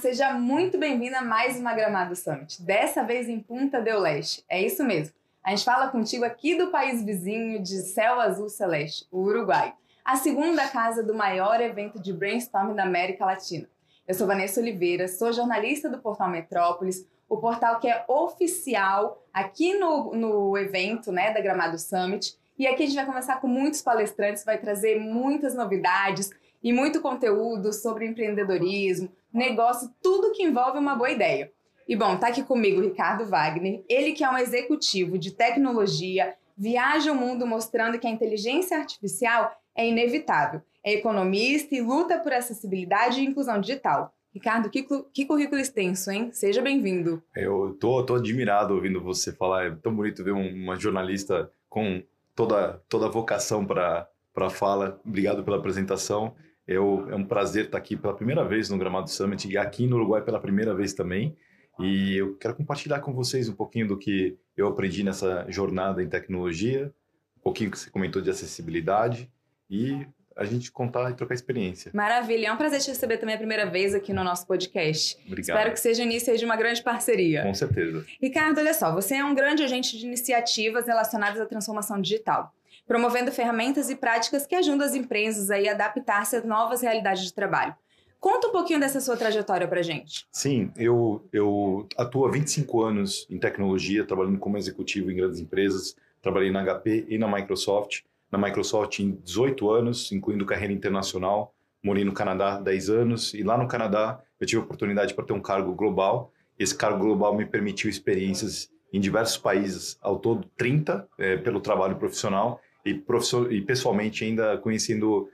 seja muito bem-vinda a mais uma Gramado Summit, dessa vez em Punta del Este. É isso mesmo, a gente fala contigo aqui do país vizinho de céu azul celeste, o Uruguai, a segunda casa do maior evento de brainstorming da América Latina. Eu sou Vanessa Oliveira, sou jornalista do Portal Metrópolis, o portal que é oficial aqui no evento, né, da Gramado Summit. E aqui a gente vai conversar com muitos palestrantes, vai trazer muitas novidades e muito conteúdo sobre empreendedorismo, negócio, tudo que envolve uma boa ideia. E bom, tá aqui comigo o Ricardo Wagner, ele que é um executivo de tecnologia, viaja o mundo mostrando que a inteligência artificial é inevitável, é economista e luta por acessibilidade e inclusão digital. Ricardo, que currículo extenso, hein? Seja bem-vindo. Eu tô admirado ouvindo você falar, é tão bonito ver uma jornalista com toda a vocação para a fala. Obrigado pela apresentação. É um prazer estar aqui pela primeira vez no Gramado Summit e aqui no Uruguai pela primeira vez também. E eu quero compartilhar com vocês um pouquinho do que eu aprendi nessa jornada em tecnologia, um pouquinho que você comentou de acessibilidade e a gente contar e trocar experiência. Maravilha, é um prazer te receber também a primeira vez aqui no nosso podcast. Obrigado. Espero que seja o início de uma grande parceria. Com certeza. Ricardo, olha só, você é um grande agente de iniciativas relacionadas à transformação digital, promovendo ferramentas e práticas que ajudam as empresas a adaptar-se às novas realidades de trabalho. Conta um pouquinho dessa sua trajetória pra gente. Sim, eu atuo há 25 anos em tecnologia, trabalhando como executivo em grandes empresas. Trabalhei na HP e na Microsoft. Na Microsoft em 18 anos, incluindo carreira internacional. Morei no Canadá há 10 anos e lá no Canadá eu tive a oportunidade para ter um cargo global. Esse cargo global me permitiu experiências em diversos países, ao todo 30, pelo trabalho profissional e pessoalmente ainda conhecendo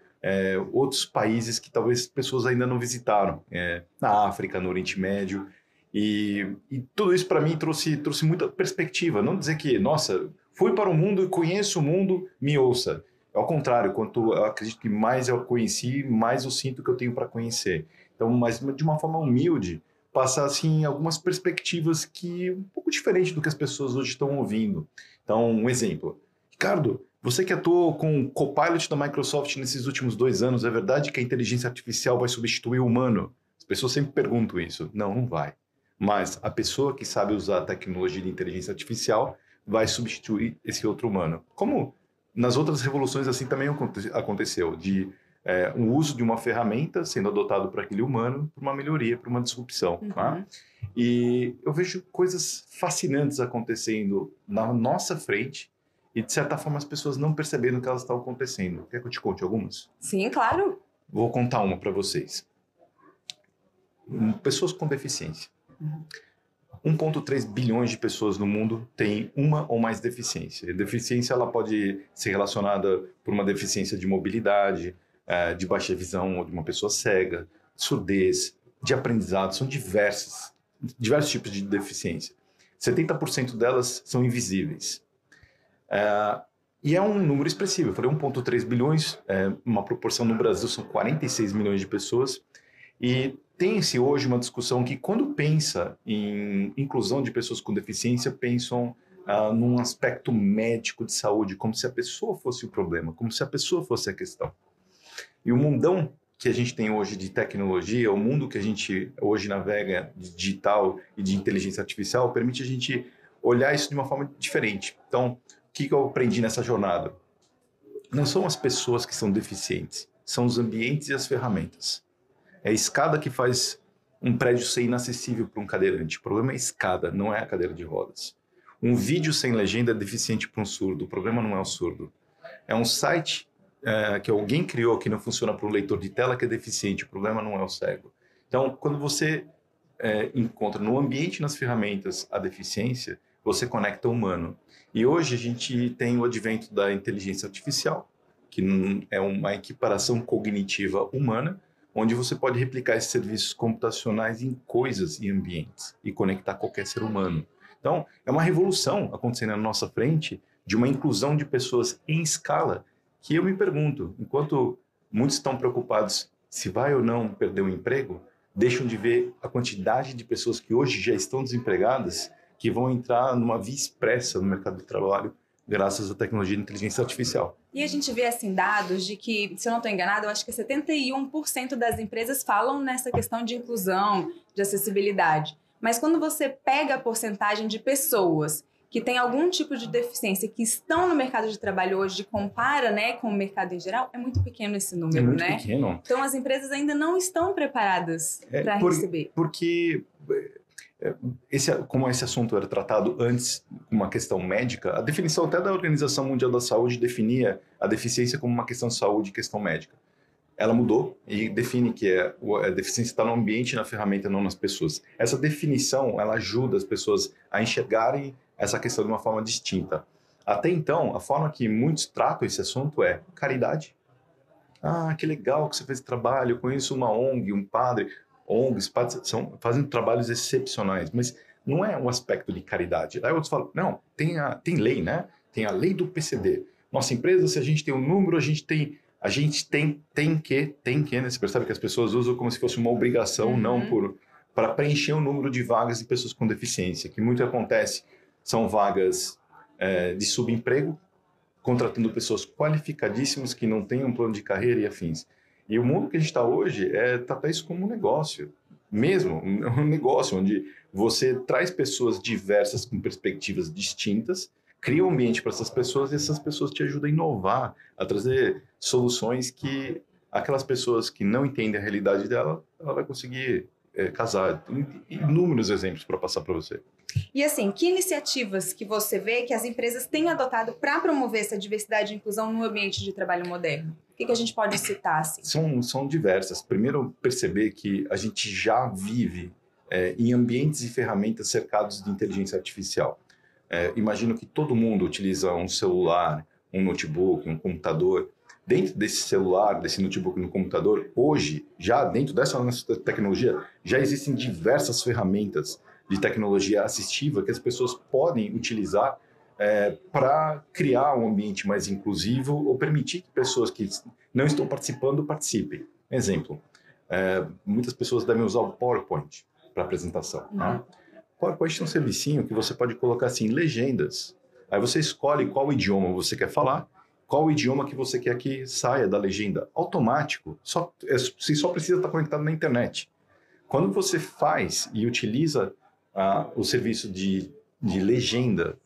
outros países que talvez pessoas ainda não visitaram, na África, no Oriente Médio. E tudo isso para mim trouxe muita perspectiva. Não dizer que, nossa, fui para o mundo e conheço o mundo, me ouça. Ao contrário, quanto eu acredito que mais eu conheci, mais eu sinto que eu tenho para conhecer. Então, mas de uma forma humilde, passar assim algumas perspectivas que um pouco diferente do que as pessoas hoje estão ouvindo. Então, um exemplo. Ricardo, você que atuou com o Copilot da Microsoft nesses últimos 2 anos, é verdade que a inteligência artificial vai substituir o humano? As pessoas sempre perguntam isso. Não, não vai. Mas a pessoa que sabe usar a tecnologia de inteligência artificial vai substituir esse outro humano. Como nas outras revoluções assim também aconteceu, de um uso de uma ferramenta sendo adotado por aquele humano para uma melhoria, para uma disrupção. Uhum. Tá? E eu vejo coisas fascinantes acontecendo na nossa frente e, de certa forma, as pessoas não percebendo que elas estão acontecendo. Quer que eu te conte algumas? Sim, claro. Vou contar uma para vocês. Pessoas com deficiência. 1,3 bilhões de pessoas no mundo têm uma ou mais deficiência. A deficiência ela pode ser relacionada por uma deficiência de mobilidade, de baixa visão ou de uma pessoa cega, surdez, de aprendizado. São diversos tipos de deficiência. 70% delas são invisíveis. E é um número expressivo. Eu falei 1,3 bilhões, uma proporção no Brasil são 46 milhões de pessoas. E tem-se hoje uma discussão que, quando pensa em inclusão de pessoas com deficiência, pensam num aspecto médico de saúde, como se a pessoa fosse o problema, como se a pessoa fosse a questão. E o mundão que a gente tem hoje de tecnologia, o mundo que a gente hoje navega de digital e de inteligência artificial, permite a gente olhar isso de uma forma diferente. Então, o que eu aprendi nessa jornada? Não são as pessoas que são deficientes, são os ambientes e as ferramentas. É a escada que faz um prédio ser inacessível para um cadeirante. O problema é a escada, não é a cadeira de rodas. Um vídeo sem legenda é deficiente para um surdo. O problema não é o surdo. É um site que alguém criou que não funciona para um leitor de tela que é deficiente. O problema não é o cego. Então, quando você encontra no ambiente e nas ferramentas a deficiência, você conecta o humano. E hoje a gente tem o advento da inteligência artificial, que é uma equiparação cognitiva humana, onde você pode replicar esses serviços computacionais em coisas e ambientes e conectar qualquer ser humano. Então, é uma revolução acontecendo na nossa frente de uma inclusão de pessoas em escala que eu me pergunto, enquanto muitos estão preocupados se vai ou não perder o emprego, deixam de ver a quantidade de pessoas que hoje já estão desempregadas que vão entrar numa via expressa no mercado de trabalho graças à tecnologia de inteligência artificial. E a gente vê, assim, dados de que, se eu não estou enganado, eu acho que 71% das empresas falam nessa questão de inclusão, de acessibilidade. Mas quando você pega a porcentagem de pessoas que têm algum tipo de deficiência, que estão no mercado de trabalho hoje, e compara, né, com o mercado em geral, é muito pequeno esse número, muito né? Pequeno. Então, as empresas ainda não estão preparadas para receber. Porque... como esse assunto era tratado antes, uma questão médica, a definição até da Organização Mundial da Saúde definia a deficiência como uma questão de saúde e questão médica. Ela mudou e define que a deficiência está no ambiente, na ferramenta, não nas pessoas. Essa definição, ela ajuda as pessoas a enxergarem essa questão de uma forma distinta. Até então, a forma que muitos tratam esse assunto é caridade. Ah, que legal que você fez esse trabalho, eu conheço uma ONG, um padre... ONGs fazem trabalhos excepcionais, mas não é um aspecto de caridade. Aí outros falam, não, tem lei, né? Tem a lei do PCD. Nossa empresa, se a gente tem um número, a gente tem que, né? Você percebe que as pessoas usam como se fosse uma obrigação, não para preencher o número de vagas de pessoas com deficiência, que muito acontece, são vagas de subemprego, contratando pessoas qualificadíssimas que não têm um plano de carreira e afins. E o mundo que a gente está hoje trata isso como um negócio, mesmo um negócio onde você traz pessoas diversas com perspectivas distintas, cria um ambiente para essas pessoas e essas pessoas te ajudam a inovar, a trazer soluções que aquelas pessoas que não entendem a realidade dela, ela vai conseguir casar. Inúmeros exemplos para passar para você. E assim, que iniciativas que você vê que as empresas têm adotado para promover essa diversidade e inclusão no ambiente de trabalho moderno? O que a gente pode citar? Assim? São diversas. Primeiro, perceber que a gente já vive em ambientes e ferramentas cercados de inteligência artificial. Imagino que todo mundo utiliza um celular, um notebook, um computador. Dentro desse celular, desse notebook no computador, hoje, já dentro dessa nossa tecnologia, já existem diversas ferramentas de tecnologia assistiva que as pessoas podem utilizar para criar um ambiente mais inclusivo ou permitir que pessoas que não estão participando participem. Exemplo, muitas pessoas devem usar o PowerPoint para apresentação. Né? O PowerPoint tem um servicinho que você pode colocar assim, legendas. Aí você escolhe qual idioma você quer falar, qual idioma que você quer que saia da legenda. Automático, você só precisa estar conectado na internet. Quando você faz e utiliza o serviço de legenda,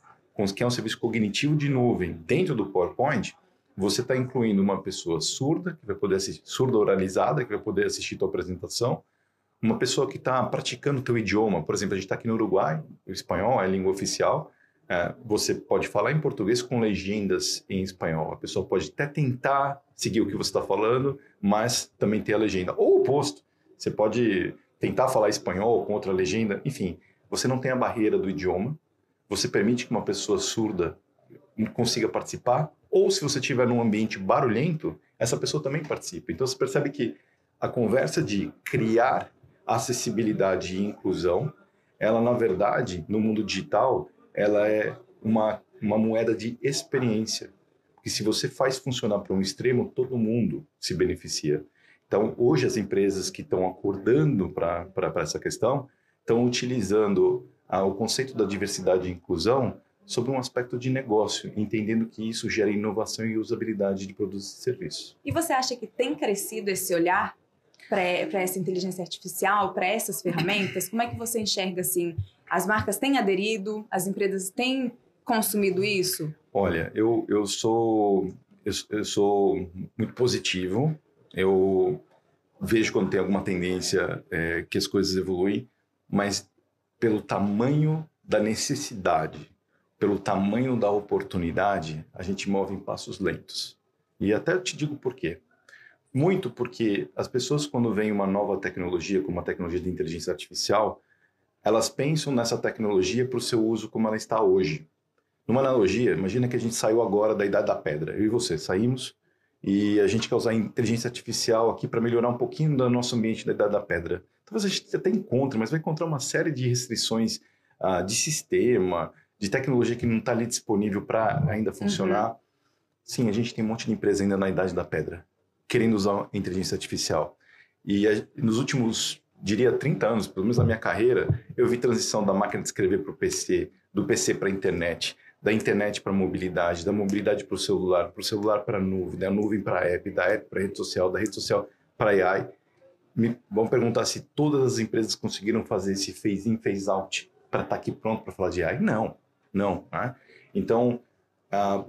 que é um serviço cognitivo de nuvem, dentro do PowerPoint, você está incluindo uma pessoa surda, que vai poder assistir, surda oralizada, que vai poder assistir a tua apresentação, uma pessoa que está praticando o teu idioma. Por exemplo, a gente está aqui no Uruguai, o espanhol é a língua oficial, você pode falar em português com legendas em espanhol. A pessoa pode até tentar seguir o que você está falando, mas também ter a legenda. Ou o oposto, você pode tentar falar espanhol com outra legenda, enfim, você não tem a barreira do idioma, você permite que uma pessoa surda consiga participar, ou se você estiver num ambiente barulhento, essa pessoa também participa. Então você percebe que a conversa de criar acessibilidade e inclusão, ela na verdade, no mundo digital, ela é uma moeda de experiência. Porque se você faz funcionar para um extremo, todo mundo se beneficia. Então hoje as empresas que estão acordando para essa questão, estão utilizando o conceito da diversidade e inclusão sobre um aspecto de negócio, entendendo que isso gera inovação e usabilidade de produtos e serviços. E você acha que tem crescido esse olhar para essa inteligência artificial, para essas ferramentas? Como é que você enxerga assim? As marcas têm aderido? As empresas têm consumido isso? Olha, eu sou muito positivo. Eu vejo quando tem alguma tendência que as coisas evoluem, mas pelo tamanho da necessidade, pelo tamanho da oportunidade, a gente move em passos lentos. E até eu te digo por quê. Muito porque as pessoas, quando vem uma nova tecnologia, como a tecnologia de inteligência artificial, elas pensam nessa tecnologia para o seu uso como ela está hoje. Numa analogia, imagina que a gente saiu agora da Idade da Pedra. Eu e você saímos e a gente quer usar a inteligência artificial aqui para melhorar um pouquinho do nosso ambiente da Idade da Pedra. Talvez a gente até encontre, mas vai encontrar uma série de restrições de sistema, de tecnologia que não está ali disponível para ainda funcionar. Sim, a gente tem um monte de empresa ainda na Idade da Pedra, querendo usar a inteligência artificial. E nos últimos, diria, 30 anos, pelo menos na minha carreira, eu vi transição da máquina de escrever para o PC, do PC para a internet, da internet para a mobilidade, da mobilidade para o celular para a nuvem, da nuvem para a app, da app para a rede social, da rede social para a AI. Vamos perguntar se todas as empresas conseguiram fazer esse phase-in, phase-out para estar aqui pronto para falar de AI? Não. Né? Então,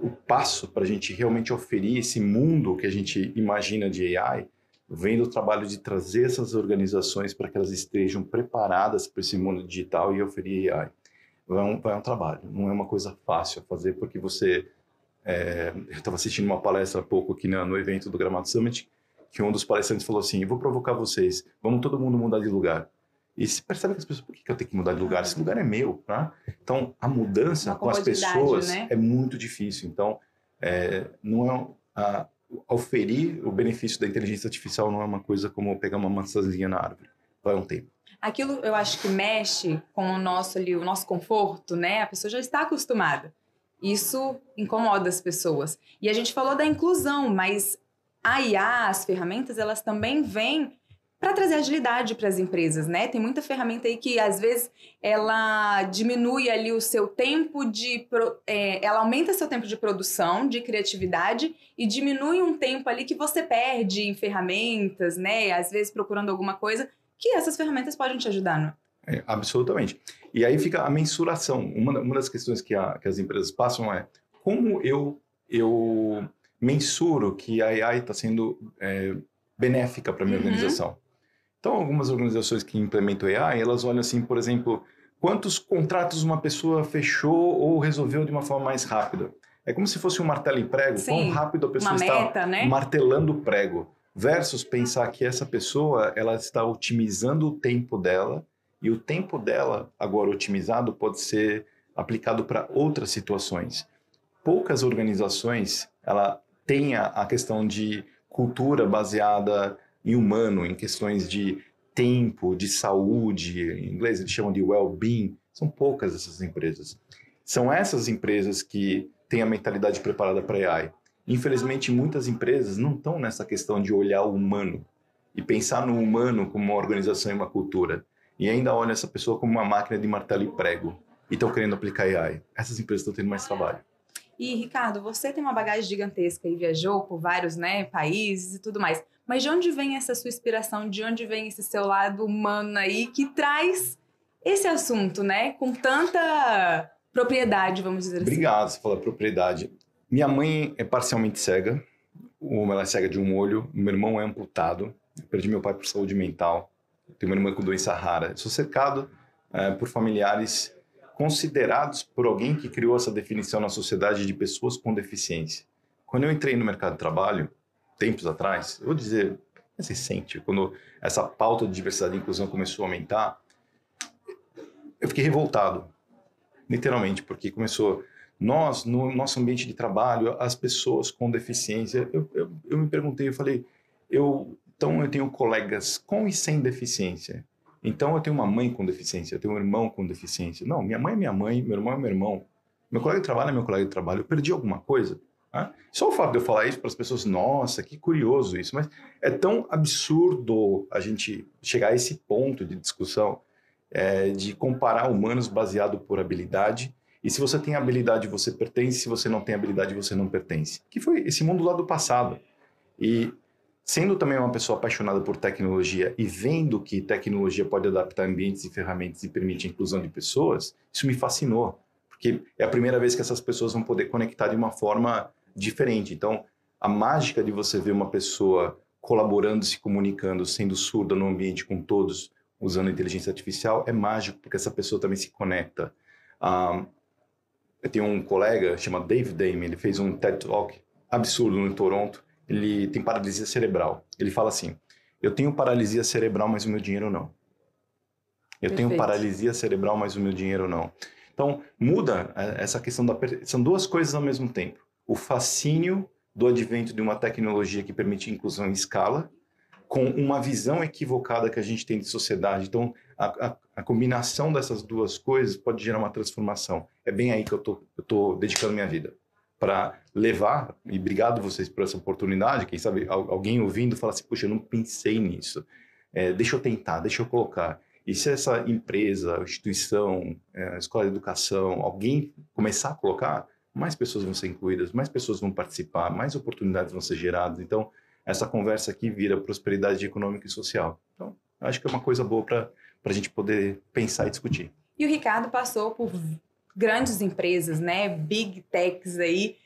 o passo para a gente realmente oferir esse mundo que a gente imagina de AI vem do trabalho de trazer essas organizações para que elas estejam preparadas para esse mundo digital e oferir AI. Vai um trabalho, não é uma coisa fácil a fazer, porque você... eu estava assistindo uma palestra há pouco aqui no evento do Gramado Summit, que um dos palestrantes falou assim, eu vou provocar vocês, vamos todo mundo mudar de lugar. E se percebe que as pessoas, por que eu tenho que mudar de lugar? Esse lugar é meu, tá? Então, a mudança com as pessoas, né, é muito difícil. Então, não é... oferir o benefício da inteligência artificial não é uma coisa como pegar uma maçãzinha na árvore. Vai um tempo. Aquilo eu acho que mexe com o nosso conforto, né? A pessoa já está acostumada. Isso incomoda as pessoas. E a gente falou da inclusão, mas a IA, as ferramentas, elas também vêm para trazer agilidade para as empresas, né? Tem muita ferramenta aí que, às vezes, ela diminui ali o seu tempo ela aumenta seu tempo de produção, de criatividade, e diminui um tempo ali que você perde em ferramentas, né? Às vezes procurando alguma coisa, que essas ferramentas podem te ajudar, não é? Absolutamente. E aí fica a mensuração. Uma das questões que as empresas passam é como eu mensuro que a AI está sendo benéfica para a minha organização. Então, algumas organizações que implementam AI, elas olham assim, por exemplo, quantos contratos uma pessoa fechou ou resolveu de uma forma mais rápida. É como se fosse um martelo e prego, quão rápido a pessoa está martelando o prego, versus pensar que essa pessoa ela está otimizando o tempo dela, e o tempo dela, agora otimizado, pode ser aplicado para outras situações. Poucas organizações ela têm a questão de cultura baseada em humano, em questões de tempo, de saúde, em inglês eles chamam de well-being. São poucas essas empresas. São essas empresas que têm a mentalidade preparada para AI. Infelizmente, muitas empresas não estão nessa questão de olhar o humano e pensar no humano como uma organização e uma cultura. E ainda olham essa pessoa como uma máquina de martelo e prego e estão querendo aplicar AI. Essas empresas estão tendo mais trabalho. E, Ricardo, você tem uma bagagem gigantesca e viajou por vários, né, países e tudo mais. Mas de onde vem essa sua inspiração? De onde vem esse seu lado humano aí que traz esse assunto, né? Com tanta propriedade, vamos dizer assim. Obrigado, você falou propriedade. Minha mãe é parcialmente cega. Ela é cega de um olho. Meu irmão é amputado. Eu perdi meu pai por saúde mental. Tenho uma irmã com doença rara. Sou cercado por familiares considerados por alguém que criou essa definição na sociedade de pessoas com deficiência. Quando eu entrei no mercado de trabalho, tempos atrás, eu vou dizer, mais recente, quando essa pauta de diversidade e inclusão começou a aumentar, eu fiquei revoltado, literalmente, porque começou, no nosso ambiente de trabalho, as pessoas com deficiência, eu me perguntei, eu falei, então eu tenho colegas com e sem deficiência, então eu tenho uma mãe com deficiência, eu tenho um irmão com deficiência, não, minha mãe é minha mãe, meu irmão é meu irmão, meu colega de trabalho é meu colega de trabalho, eu perdi alguma coisa? Só o fato de eu falar isso para as pessoas, nossa, que curioso isso, mas é tão absurdo a gente chegar a esse ponto de discussão, de comparar humanos baseado por habilidade, e se você tem habilidade você pertence, se você não tem habilidade você não pertence, que foi esse mundo lá do passado. E sendo também uma pessoa apaixonada por tecnologia e vendo que tecnologia pode adaptar ambientes e ferramentas e permite a inclusão de pessoas, isso me fascinou, porque é a primeira vez que essas pessoas vão poder conectar de uma forma diferente. Então, a mágica de você ver uma pessoa colaborando, se comunicando, sendo surda no ambiente com todos, usando a inteligência artificial, é mágico, porque essa pessoa também se conecta. Eu tenho um colega, chama Dave Dame, ele fez um TED Talk absurdo em Toronto, ele tem paralisia cerebral. Ele fala assim, eu tenho paralisia cerebral, mas o meu dinheiro não. Eu tenho paralisia cerebral, mas o meu dinheiro não. Então, muda essa questão são duas coisas ao mesmo tempo. O fascínio do advento de uma tecnologia que permite inclusão em escala, com uma visão equivocada que a gente tem de sociedade. Então, a combinação dessas duas coisas pode gerar uma transformação. É bem aí que eu tô dedicando minha vida. Para levar, e obrigado vocês por essa oportunidade, quem sabe alguém ouvindo fala assim, puxa, eu não pensei nisso. Deixa eu tentar, deixa eu colocar. E se essa empresa, instituição, escola de educação, alguém começar a colocar, mais pessoas vão ser incluídas, mais pessoas vão participar, mais oportunidades vão ser geradas. Então, essa conversa aqui vira prosperidade econômica e social. Então, acho que é uma coisa boa para a gente poder pensar e discutir. E o Ricardo passou por grandes empresas, né? Big techs aí.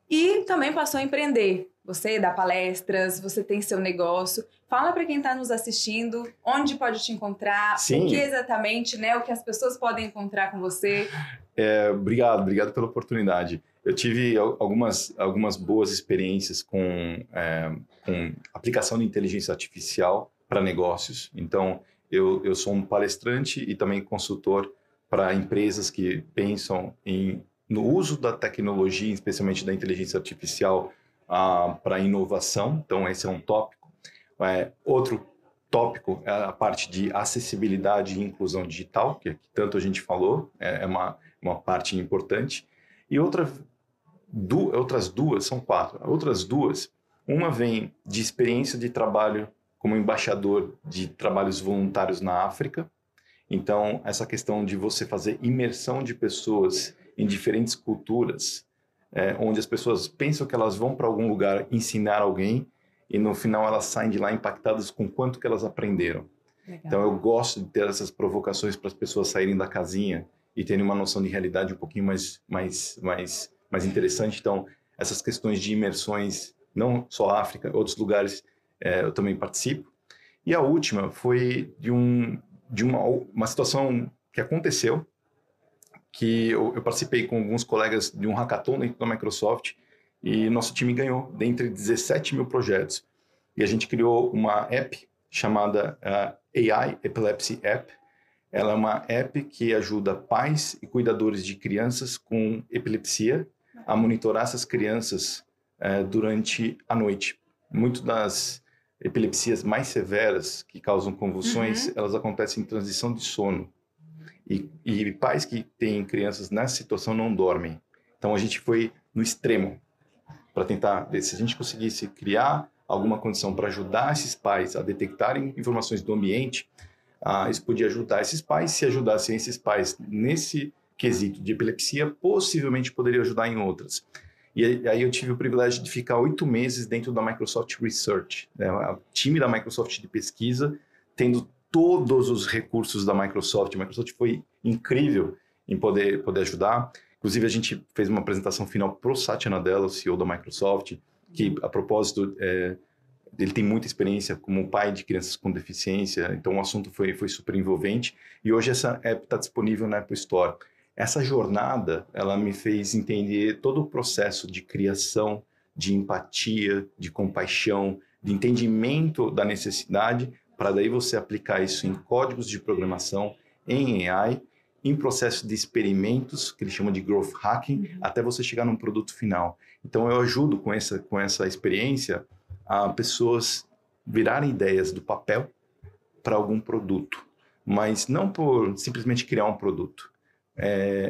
E também passou a empreender. Você dá palestras, você tem seu negócio. Fala para quem está nos assistindo, onde pode te encontrar, Sim. O que exatamente, né? O que as pessoas podem encontrar com você. Obrigado pela oportunidade. Eu tive algumas boas experiências com aplicação de inteligência artificial para negócios. Então, eu sou um palestrante e também consultor para empresas que pensam no uso da tecnologia, especialmente da inteligência artificial, para inovação. Então, esse é um tópico. Outro tópico é a parte de acessibilidade e inclusão digital, que tanto a gente falou, é uma parte importante. E outras duas, são 4. Outras duas, uma vem de experiência de trabalho como embaixador de trabalhos voluntários na África. Então, essa questão de você fazer imersão de pessoas em diferentes culturas, onde as pessoas pensam que elas vão para algum lugar ensinar alguém e no final elas saem de lá impactadas com quanto que elas aprenderam. Legal. Então, eu gosto de ter essas provocações para as pessoas saírem da casinha e terem uma noção de realidade um pouquinho mais interessante. Então, essas questões de imersões, não só África, outros lugares, eu também participo. E a última foi de uma situação que aconteceu, que eu participei com alguns colegas de um hackathon dentro da Microsoft e nosso time ganhou dentre 17 mil projetos. E a gente criou uma app chamada AI Epilepsy App. Ela é uma app que ajuda pais e cuidadores de crianças com epilepsia a monitorar essas crianças durante a noite. Muitas das epilepsias mais severas que causam convulsões, elas acontecem em transição de sono. E pais que têm crianças nessa situação não dormem. Então a gente foi no extremo para tentar ver se a gente conseguisse criar alguma condição para ajudar esses pais a detectarem informações do ambiente. Isso podia ajudar esses pais. Se ajudassem esses pais nesse quesito de epilepsia, possivelmente poderia ajudar em outras. E aí eu tive o privilégio de ficar 8 meses dentro da Microsoft Research, né? O time da Microsoft de pesquisa, tendo todos os recursos da Microsoft. A Microsoft foi incrível em poder ajudar. Inclusive, a gente fez uma apresentação final para o Satya Nadella, o CEO da Microsoft, que, a propósito, ele tem muita experiência como pai de crianças com deficiência, então o assunto foi super envolvente. E hoje essa app está disponível na Apple Store. Essa jornada, ela me fez entender todo o processo de criação, de empatia, de compaixão, de entendimento da necessidade, para daí você aplicar isso em códigos de programação, em AI, em processo de experimentos, que eles chamam de growth hacking, até você chegar num produto final. Então, eu ajudo com essa experiência a pessoas virarem ideias do papel para algum produto, mas não por simplesmente criar um produto.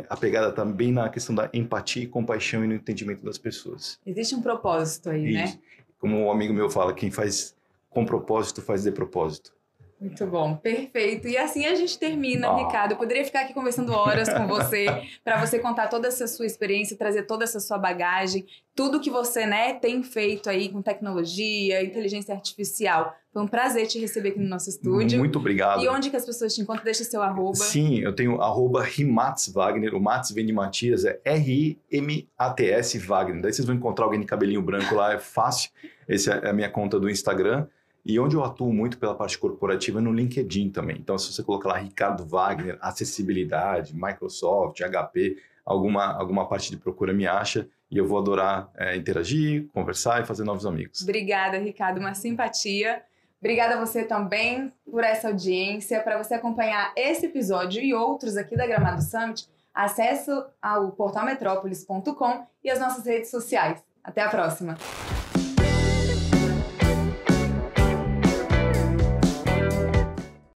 A pegada também na questão da empatia e compaixão e no entendimento das pessoas. Existe um propósito aí, né? Como um amigo meu fala, quem faz com propósito faz de propósito. Muito bom, perfeito. E assim a gente termina, Ricardo. Eu poderia ficar aqui conversando horas com você, para você contar toda essa sua experiência, trazer toda essa sua bagagem, tudo que você, né, tem feito aí com tecnologia, inteligência artificial. Foi um prazer te receber aqui no nosso estúdio. Muito obrigado. E onde que as pessoas te encontram? Deixa seu arroba. Sim, eu tenho @rimatswagner. O Mats vem de Matias, é RIMATS Wagner. Daí vocês vão encontrar alguém de cabelinho branco lá, é fácil. Essa é a minha conta do Instagram. E onde eu atuo muito pela parte corporativa é no LinkedIn também. Então, se você colocar lá Ricardo Wagner, acessibilidade, Microsoft, HP, alguma parte de procura me acha. E eu vou adorar interagir, conversar e fazer novos amigos. Obrigada, Ricardo. Uma simpatia. Obrigada a você também por essa audiência. Para você acompanhar esse episódio e outros aqui da Gramado Summit, acesse ao portalmetrópolis.com e as nossas redes sociais. Até a próxima!